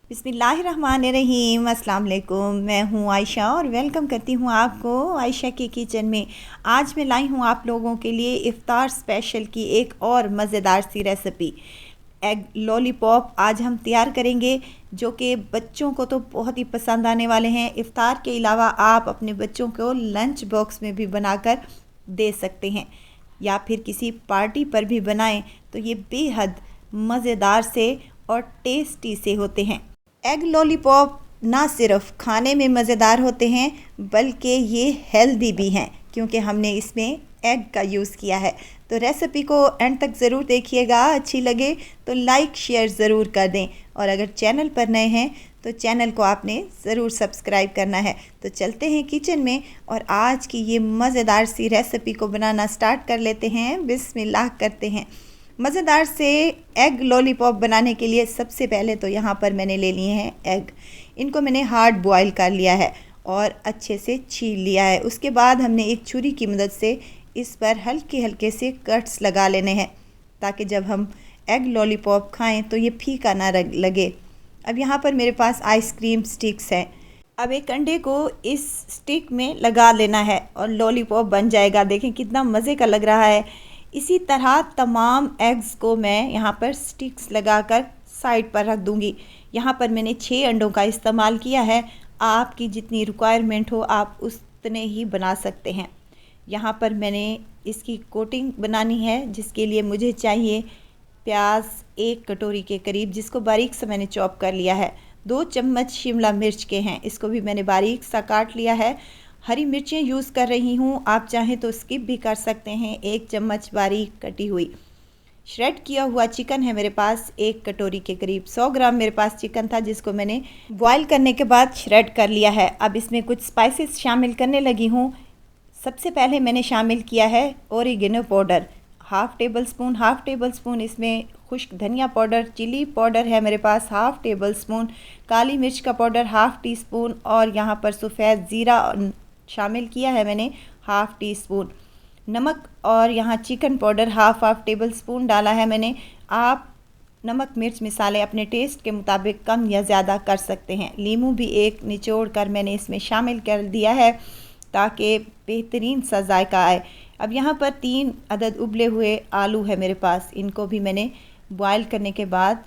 बिस्मिल्लाहिर्रहमानिर्रहीम। अस्सलाम वालेकुम। मैं हूँ आयशा और वेलकम करती हूँ आपको आयशा के किचन में। आज मैं लाई हूँ आप लोगों के लिए इफ़्तार स्पेशल की एक और मज़ेदार सी रेसिपी, एग लॉलीपॉप आज हम तैयार करेंगे, जो कि बच्चों को तो बहुत ही पसंद आने वाले हैं। इफ़्तार के अलावा आप अपने बच्चों को लंच बॉक्स में भी बनाकर दे सकते हैं या फिर किसी पार्टी पर भी बनाएं तो ये बेहद मज़ेदार से और टेस्टी से होते हैं। एग लॉलीपॉप ना सिर्फ खाने में मज़ेदार होते हैं बल्कि ये हेल्दी भी हैं, क्योंकि हमने इसमें एग का यूज़ किया है। तो रेसिपी को एंड तक ज़रूर देखिएगा, अच्छी लगे तो लाइक शेयर ज़रूर कर दें, और अगर चैनल पर नए हैं तो चैनल को आपने ज़रूर सब्सक्राइब करना है। तो चलते हैं किचन में और आज की ये मज़ेदार सी रेसिपी को बनाना स्टार्ट कर लेते हैं। बिस्मिल्लाह करते हैं। मज़ेदार से एग लॉलीपॉप बनाने के लिए सबसे पहले तो यहाँ पर मैंने ले लिए हैं एग। इनको मैंने हार्ड बॉयल कर लिया है और अच्छे से छील लिया है। उसके बाद हमने एक छुरी की मदद से इस पर हल्के हल्के से कट्स लगा लेने हैं, ताकि जब हम एग लॉलीपॉप खाएं तो ये फीका ना लगे। अब यहाँ पर मेरे पास आइसक्रीम स्टिक्स हैं। अब एक अंडे को इस स्टिक में लगा लेना है और लॉलीपॉप बन जाएगा। देखें कितना मज़े का लग रहा है। इसी तरह तमाम एग्स को मैं यहाँ पर स्टिक्स लगाकर साइड पर रख दूँगी। यहाँ पर मैंने 6 अंडों का इस्तेमाल किया है। आपकी जितनी रिक्वायरमेंट हो आप उतने ही बना सकते हैं। यहाँ पर मैंने इसकी कोटिंग बनानी है, जिसके लिए मुझे चाहिए प्याज 1 कटोरी के करीब, जिसको बारीक से मैंने चॉप कर लिया है। 2 चम्मच शिमला मिर्च के हैं, इसको भी मैंने बारीक सा काट लिया है। हरी मिर्चें यूज़ कर रही हूँ, आप चाहें तो स्किप भी कर सकते हैं। 1 चम्मच बारीक कटी हुई श्रेड किया हुआ चिकन है मेरे पास 1 कटोरी के करीब। 100 ग्राम मेरे पास चिकन था, जिसको मैंने बॉईल करने के बाद श्रेड कर लिया है। अब इसमें कुछ स्पाइसेस शामिल करने लगी हूँ। सबसे पहले मैंने शामिल किया है oregano powder, half table spoon इसमें खुश्क धनिया पाउडर, चिली पाउडर है मेरे पास हाफ़ टेबल स्पून, काली मिर्च का पाउडर हाफ़ टी स्पून, और यहाँ पर सफ़ेद ज़ीरा शामिल किया है मैंने हाफ़ टी स्पून। नमक और यहाँ chicken powder half table spoon डाला है मैंने। आप नमक मिर्च मसाले अपने टेस्ट के मुताबिक कम या ज़्यादा कर सकते हैं। लीमू भी 1 निचोड़ कर मैंने इसमें शामिल कर दिया है, ताकि बेहतरीन सा जायका आए। अब यहाँ पर 3 अदद उबले हुए आलू है मेरे पास, इनको भी मैंने बॉयल करने के बाद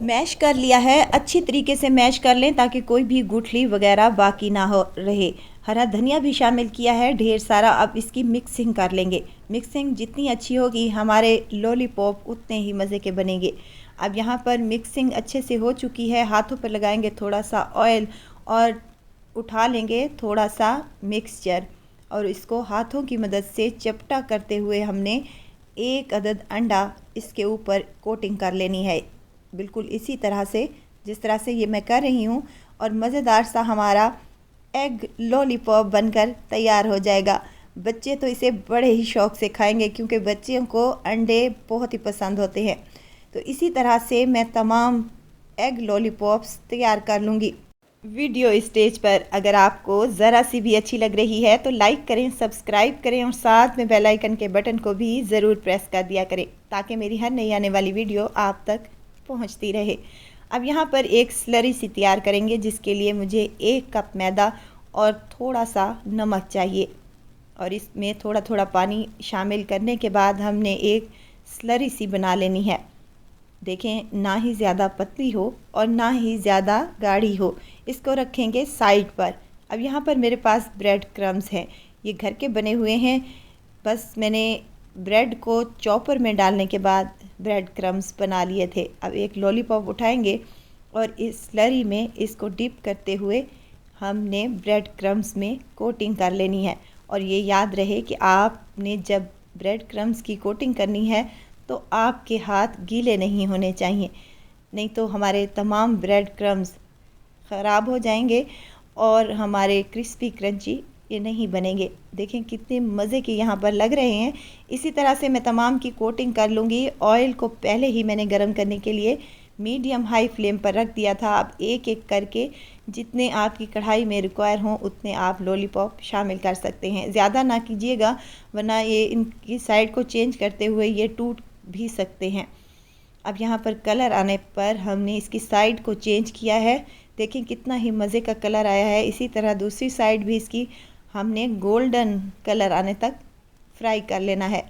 मैश कर लिया है। अच्छी तरीके से मैश कर लें ताकि कोई भी गुठली वगैरह बाकी ना हो रहे। हरा धनिया भी शामिल किया है ढेर सारा। अब इसकी मिक्सिंग कर लेंगे। मिक्सिंग जितनी अच्छी होगी हमारे लॉलीपॉप उतने ही मज़े के बनेंगे। अब यहाँ पर मिक्सिंग अच्छे से हो चुकी है। हाथों पर लगाएंगे थोड़ा सा ऑयल और उठा लेंगे थोड़ा सा मिक्सचर, और इसको हाथों की मदद से चपटा करते हुए हमने 1 अदद अंडा इसके ऊपर कोटिंग कर लेनी है, बिल्कुल इसी तरह से जिस तरह से ये मैं कर रही हूँ। और मज़ेदार सा हमारा एग लॉलीपॉप बनकर तैयार हो जाएगा। बच्चे तो इसे बड़े ही शौक़ से खाएंगे, क्योंकि बच्चों को अंडे बहुत ही पसंद होते हैं। तो इसी तरह से मैं तमाम एग लॉलीपॉप्स तैयार कर लूँगी। वीडियो स्टेज पर अगर आपको ज़रा सी भी अच्छी लग रही है तो लाइक करें, सब्सक्राइब करें और साथ में बेल आइकन के बटन को भी ज़रूर प्रेस कर दिया करें, ताकि मेरी हर नई आने वाली वीडियो आप तक पहुंचती रहे। अब यहाँ पर एक स्लरी सी तैयार करेंगे, जिसके लिए मुझे 1 कप मैदा और थोड़ा सा नमक चाहिए, और इसमें थोड़ा थोड़ा पानी शामिल करने के बाद हमने एक स्लरी सी बना लेनी है। देखें, ना ही ज़्यादा पतली हो और ना ही ज़्यादा गाढ़ी हो। इसको रखेंगे साइड पर। अब यहाँ पर मेरे पास ब्रेड क्रम्स हैं, ये घर के बने हुए हैं। बस मैंने ब्रेड को चॉपर में डालने के बाद ब्रेड क्रम्स बना लिए थे। अब एक लॉलीपॉप उठाएंगे और इस स्लरी में इसको डिप करते हुए हमने ब्रेड क्रम्स में कोटिंग कर लेनी है। और ये याद रहे कि आपने जब ब्रेड क्रम्स की कोटिंग करनी है तो आपके हाथ गीले नहीं होने चाहिए, नहीं तो हमारे तमाम ब्रेड क्रम्स ख़राब हो जाएंगे और हमारे क्रिस्पी क्रंची ये नहीं बनेंगे। देखें कितने मज़े के यहाँ पर लग रहे हैं। इसी तरह से मैं तमाम की कोटिंग कर लूँगी। ऑयल को पहले ही मैंने गर्म करने के लिए मीडियम हाई फ्लेम पर रख दिया था। अब एक एक करके जितने आपकी कढ़ाई में रिक्वायर हों उतने आप लॉलीपॉप शामिल कर सकते हैं। ज़्यादा ना कीजिएगा, वरना ये इनकी साइड को चेंज करते हुए ये टूट भी सकते हैं। अब यहाँ पर कलर आने पर हमने इसकी साइड को चेंज किया है। देखें कितना ही मज़े का कलर आया है। इसी तरह दूसरी साइड भी इसकी हमने गोल्डन कलर आने तक फ्राई कर लेना है।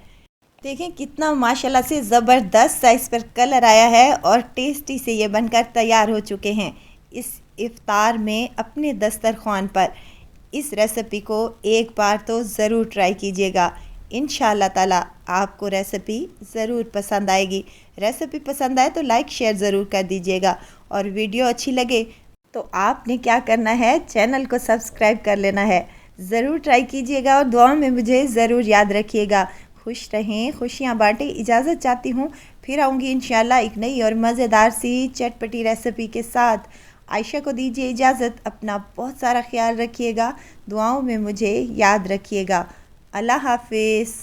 देखें कितना माशाल्लाह से ज़बरदस्त सा इस पर कलर आया है और टेस्टी से ये बनकर तैयार हो चुके हैं। इस इफ्तार में अपने दस्तरख़्वान पर इस रेसिपी को एक बार तो ज़रूर ट्राई कीजिएगा। इंशाअल्लाह ताला आपको रेसिपी ज़रूर पसंद आएगी। रेसिपी पसंद आए तो लाइक शेयर ज़रूर कर दीजिएगा और वीडियो अच्छी लगे तो आपने क्या करना है, चैनल को सब्सक्राइब कर लेना है। ज़रूर ट्राई कीजिएगा और दुआ में मुझे ज़रूर याद रखिएगा। खुश रहें, खुशियाँ बांटें। इजाज़त चाहती हूँ, फिर आऊँगी इंशाअल्लाह एक नई और मज़ेदार सी चटपटी रेसिपी के साथ। आयशा को दीजिए इजाज़त। अपना बहुत सारा ख्याल रखिएगा, दुआओं में मुझे याद रखिएगा। अल्लाह हाफिज़।